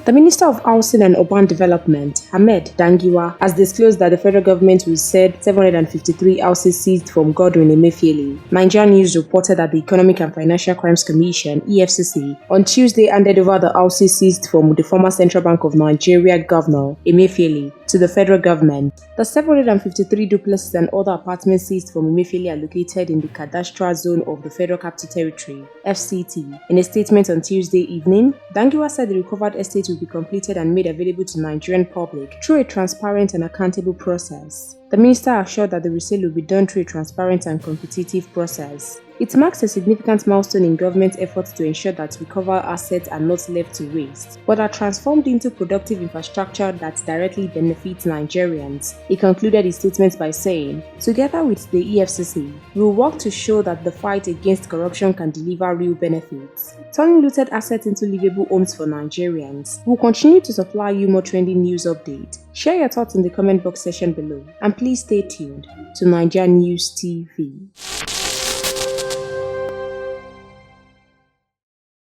The Minister of Housing and Urban Development, Ahmed Dangiwa, has disclosed that the federal government will set 753 houses seized from Godwin Emefiele. Naija News reported that the Economic and Financial Crimes Commission (EFCC) on Tuesday handed over the houses seized from the former Central Bank of Nigeria Governor Emefiele to the federal government. The 753 duplexes and other apartments seized from Emefiele are located in the cadastral zone of the Federal Capital Territory (FCT). In a statement on Tuesday evening, Dangiwa said the recovered estate will be completed and made available to the Nigerian public through a transparent and accountable process. The minister assured that the resale will be done through a transparent and competitive process. It marks a significant milestone in government's efforts to ensure that recovered assets are not left to waste, but are transformed into productive infrastructure that directly benefits Nigerians. He concluded his statement by saying, "Together with the EFCC, we will work to show that the fight against corruption can deliver real benefits, turning looted assets into livable homes for Nigerians." We will continue to supply you more trending news updates. Share your thoughts in the comment box section below, and please stay tuned to Naija News TV.